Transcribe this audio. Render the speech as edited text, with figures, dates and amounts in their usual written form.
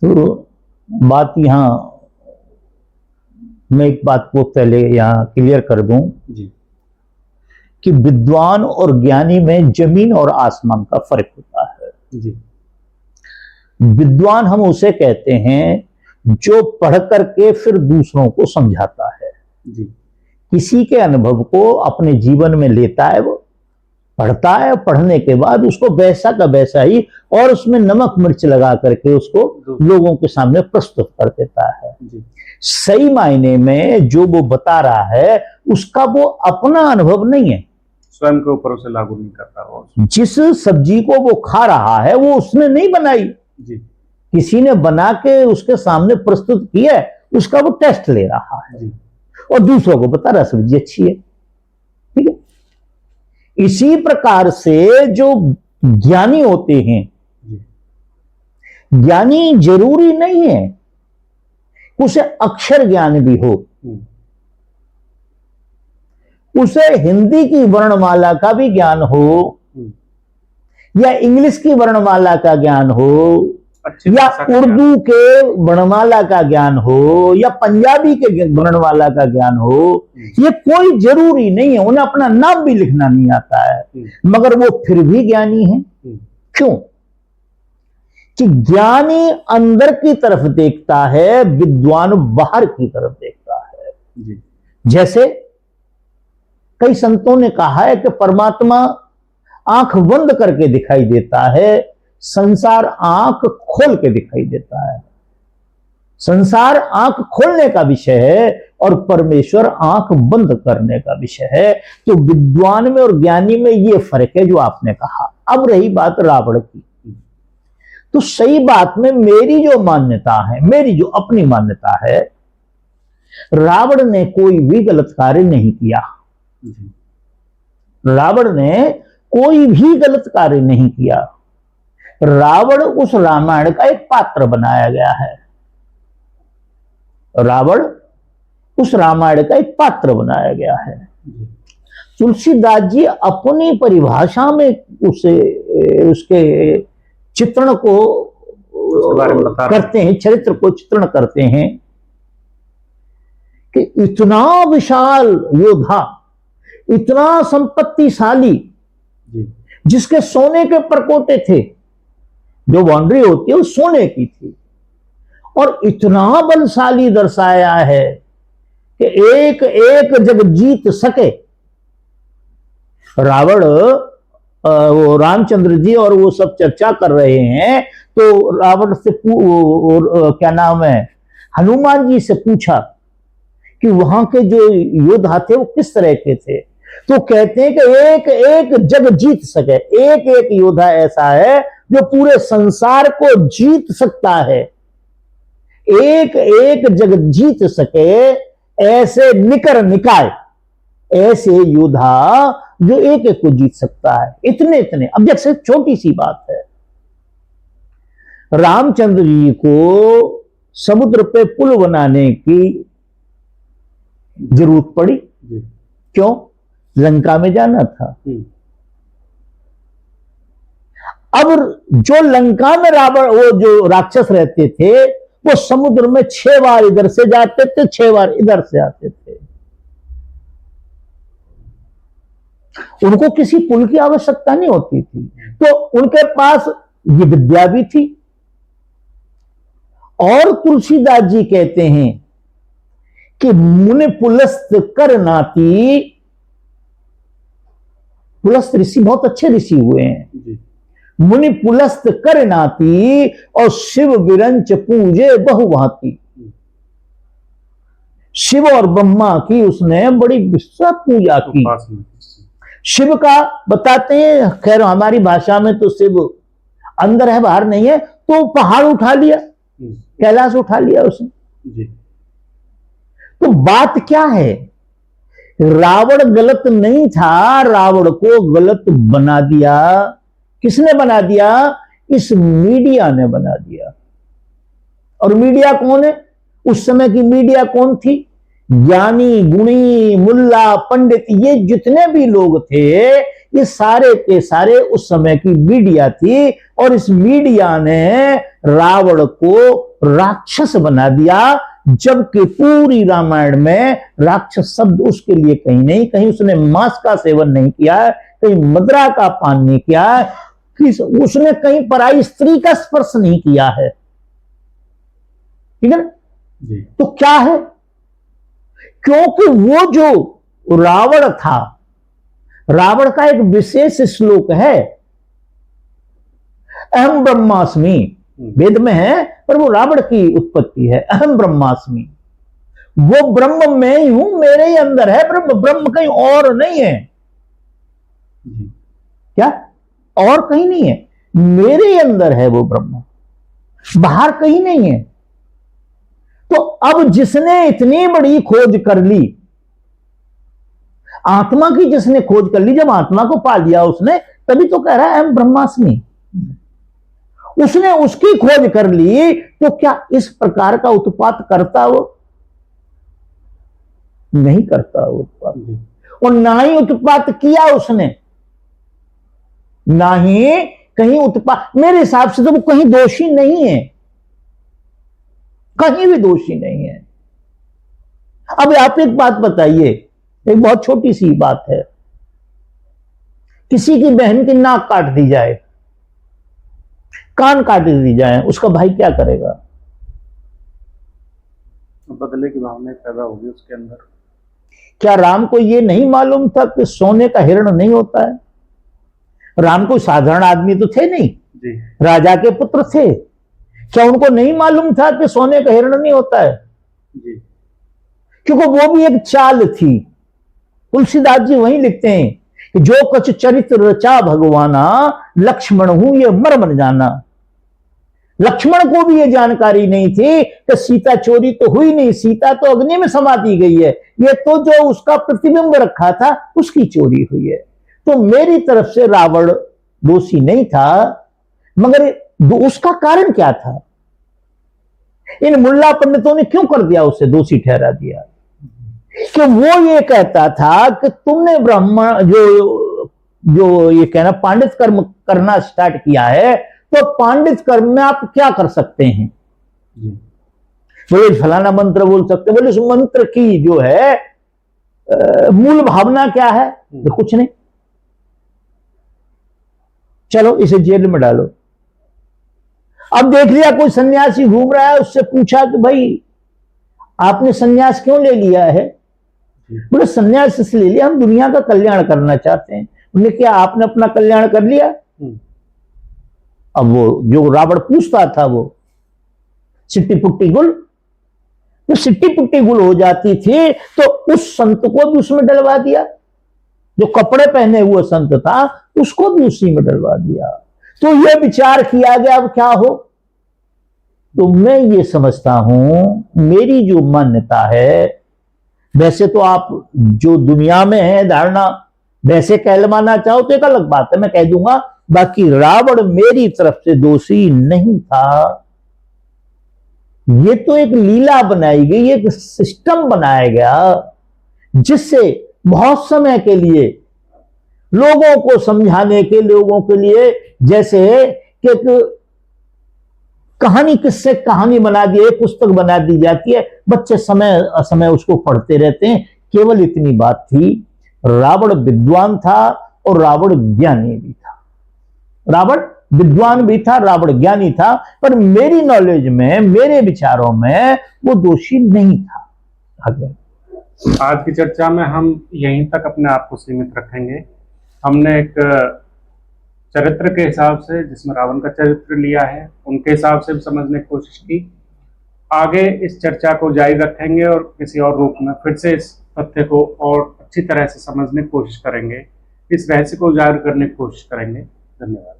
तो बात यहाँ, मैं एक बात को पहले यहाँ क्लियर कर दूं जी कि विद्वान और ज्ञानी में जमीन और आसमान का फर्क होता है। जी विद्वान हम उसे कहते हैं जो पढ़ करके फिर दूसरों को समझाता है, जी किसी के अनुभव को अपने जीवन में लेता है, वो पढ़ता है, पढ़ने के बाद उसको वैसा का वैसा ही और उसमें नमक मिर्च लगा करके उसको लोगों के सामने प्रस्तुत कर देता है। जी सही मायने में जो वो बता रहा है उसका वो अपना अनुभव नहीं है, स्वयं के ऊपर उसे लागू नहीं करता वो। जिस सब्जी को वो खा रहा है वो उसने नहीं बनाई, जी किसी ने बना के उसके सामने प्रस्तुत किया है, उसका वो टेस्ट ले रहा है जी और दूसरों को बता रहा सब्जी अच्छी है। ठीक है, इसी प्रकार से जो ज्ञानी होते हैं, जी ज्ञानी जरूरी नहीं है उसे अक्षर ज्ञान भी हो, उसे हिंदी की वर्णमाला का भी ज्ञान हो या इंग्लिश की वर्णमाला का ज्ञान हो या उर्दू के वर्णमाला का ज्ञान हो या पंजाबी के वर्णमाला का ज्ञान हो, ये कोई जरूरी नहीं है। उन्हें अपना नाम भी लिखना नहीं आता है मगर वो फिर भी ज्ञानी है। क्यों? कि ज्ञानी अंदर की तरफ देखता है, विद्वान बाहर की तरफ देखता है। जी जैसे कई संतों ने कहा है कि परमात्मा आंख बंद करके दिखाई देता है, संसार आंख खोल के दिखाई देता है। संसार आंख खोलने का विषय है और परमेश्वर आंख बंद करने का विषय है। तो विद्वान में और ज्ञानी में ये फर्क है जो आपने कहा। अब रही बात रावण की, तो सही बात में मेरी जो मान्यता है, मेरी जो अपनी मान्यता है, रावण ने कोई भी गलत कार्य नहीं किया। रावण ने कोई भी गलत कार्य नहीं किया। रावण उस रामायण का एक पात्र बनाया गया है। रावण उस रामायण का एक पात्र बनाया गया है। तुलसीदास जी अपनी परिभाषा में उसके चित्रण को करते हैं, चरित्र को चित्रण करते हैं कि इतना विशाल योद्धा, इतना संपत्तिशाली, जिसके सोने के परकोटे थे, जो बाउंड्री होती है वो सोने की थी, और इतना बलशाली दर्शाया है कि एक एक जग जीत सके। रावण, वो रामचंद्र जी और वो सब चर्चा कर रहे हैं, तो रावण से क्या नाम है, हनुमान जी से पूछा कि वहां के जो योद्धा थे वो किस तरह के थे। तो कहते हैं कि एक एक जग जीत सके, एक एक योद्धा ऐसा है जो पूरे संसार को जीत सकता है। एक एक जग जीत सके, ऐसे निकर निकाय, ऐसे योद्धा जो एक एक को जीत सकता है। इतने इतने, अब जैसे छोटी सी बात है, रामचंद्र जी को समुद्र पे पुल बनाने की जरूरत पड़ी। क्यों? लंका में जाना था। अब जो लंका में रावण, वो जो राक्षस रहते थे, वो समुद्र में 6 बार इधर से जाते थे, 6 बार इधर से आते थे। उनको किसी पुल की आवश्यकता नहीं होती थी, तो उनके पास ये विद्या भी थी। और तुलसीदास जी कहते हैं कि मुनि पुलस्त कर नाती, पुलस्त ऋषि बहुत अच्छे ऋषि हुए हैं। मुनि पुलस्त कर नाती और शिव विरंच पूजे बहुभांति। शिव और ब्रह्मा की उसने बड़ी विश्वास पूजा की। शिव का बताते हैं, खैर हमारी भाषा में तो शिव अंदर है बाहर नहीं है, तो पहाड़ उठा लिया, कैलाश उठा लिया उसने। तो बात क्या है, रावण गलत नहीं था, रावण को गलत बना दिया। किसने बना दिया? इस मीडिया ने बना दिया। और मीडिया कौन है? उस समय की मीडिया कौन थी? ज्ञानी, गुणी, मुल्ला, पंडित, ये जितने भी लोग थे, ये सारे के सारे उस समय की मीडिया थी। और इस मीडिया ने रावण को राक्षस बना दिया, जबकि पूरी रामायण में राक्षस शब्द उसके लिए कहीं नहीं, कहीं उसने मांस का सेवन नहीं किया है, कहीं मदिरा का पान नहीं किया है, उसने कहीं पराई स्त्री का स्पर्श नहीं किया है। ठीक है ना? तो क्या है, क्योंकि वो जो रावण था, रावण का एक विशेष श्लोक है, अहम ब्रह्मास्मि, वेद में है, पर वो रावण की उत्पत्ति है, अहम ब्रह्मास्मि। वो ब्रह्म में ही हूं, मेरे ही अंदर है ब्रह्म, ब्रह्म कहीं और नहीं है। क्या? और कहीं नहीं है, मेरे ही अंदर है वो ब्रह्म, बाहर कहीं नहीं है। तो अब जिसने इतनी बड़ी खोज कर ली, आत्मा की जिसने खोज कर ली, जब आत्मा को पा लिया उसने, तभी तो कह रहा है अहम ब्रह्मास्मि। उसने उसकी खोज कर ली, तो क्या इस प्रकार का उत्पात करता वो? नहीं करता वो उत्पात, और ना ही उत्पात किया उसने, ना ही कहीं उत्पात। मेरे हिसाब से तो वो कहीं दोषी नहीं है, कहीं भी दोषी नहीं है। अब आप एक बात बताइए, एक बहुत छोटी सी बात है, किसी की बहन की नाक काट दी जाए, कान काट दी जाए, उसका भाई क्या करेगा? बदले की भावना पैदा होगी उसके अंदर। क्या राम को यह नहीं मालूम था कि सोने का हिरण नहीं होता है? राम कोई साधारण आदमी तो थे नहीं जी। राजा के पुत्र थे, क्या उनको नहीं मालूम था कि सोने का हिरण नहीं होता है? जी। क्योंकि वो भी एक चाल थी। तुलसीदास जी वहीं लिखते हैं कि जो कछ चरित्र रचा भगवाना, लक्ष्मण हूं ये मर्म न जाना। लक्ष्मण को भी ये जानकारी नहीं थी कि सीता चोरी तो हुई नहीं, सीता तो अग्नि में समा दी गई है, ये तो जो उसका प्रतिबिंब रखा था उसकी चोरी हुई है। तो मेरी तरफ से रावण दोषी नहीं था, मगर उसका कारण क्या था? इन मुल्ला पंडितों ने क्यों कर दिया, उसे दोषी ठहरा दिया? कि वो ये कहता था कि तुमने ब्राह्मण जो ये कहना पांडित कर्म करना स्टार्ट किया है, तो पांडित कर्म में आप क्या कर सकते हैं? बोले फलाना मंत्र बोल सकते, बोले उस मंत्र की जो है मूल भावना क्या है? तो कुछ नहीं, चलो इसे जेल में डालो। अब देख लिया कोई सन्यासी घूम रहा है, उससे पूछा कि भाई आपने सन्यास क्यों ले लिया है? बोले सन्यास इसलिए ले लिया, हम दुनिया का कल्याण करना चाहते हैं। बोले क्या आपने अपना कल्याण कर लिया? अब वो जो रावण पूछता था, वो सिट्टी पुट्टी गुल, तो सिट्टी पुट्टी गुल हो जाती थी, तो उस संत को भी उसमें डलवा दिया, जो कपड़े पहने हुए संत था उसको भी उसी में डलवा दिया। तो यह विचार किया गया अब क्या हो? तो मैं ये समझता हूं, मेरी जो मान्यता है, वैसे तो आप जो दुनिया में है धारणा वैसे कहलवाना चाहो तो एक अलग बात है, मैं कह दूंगा, बाकी रावण मेरी तरफ से दोषी नहीं था। ये तो एक लीला बनाई गई, एक सिस्टम बनाया गया, जिससे बहुत समय के लिए लोगों को समझाने के, लोगों के लिए जैसे कि कहानी किससे कहानी बना दी, एक पुस्तक बना दी जाती है, बच्चे समय असमय उसको पढ़ते रहते हैं। केवल इतनी बात थी, रावण विद्वान था और रावण ज्ञानी भी था। रावण विद्वान भी था, रावण ज्ञानी था, पर मेरी नॉलेज में, मेरे विचारों में वो दोषी नहीं था। आगे आज की चर्चा में हम यहीं तक अपने आप को सीमित रखेंगे। हमने एक चरित्र के हिसाब से, जिसमें रावण का चरित्र लिया है, उनके हिसाब से भी समझने की कोशिश की। आगे इस चर्चा को जारी रखेंगे और किसी और रूप में फिर से इस तथ्य को और अच्छी तरह से समझने की कोशिश करेंगे, इस रहस्य को उजागर करने की कोशिश करेंगे। धन्यवाद।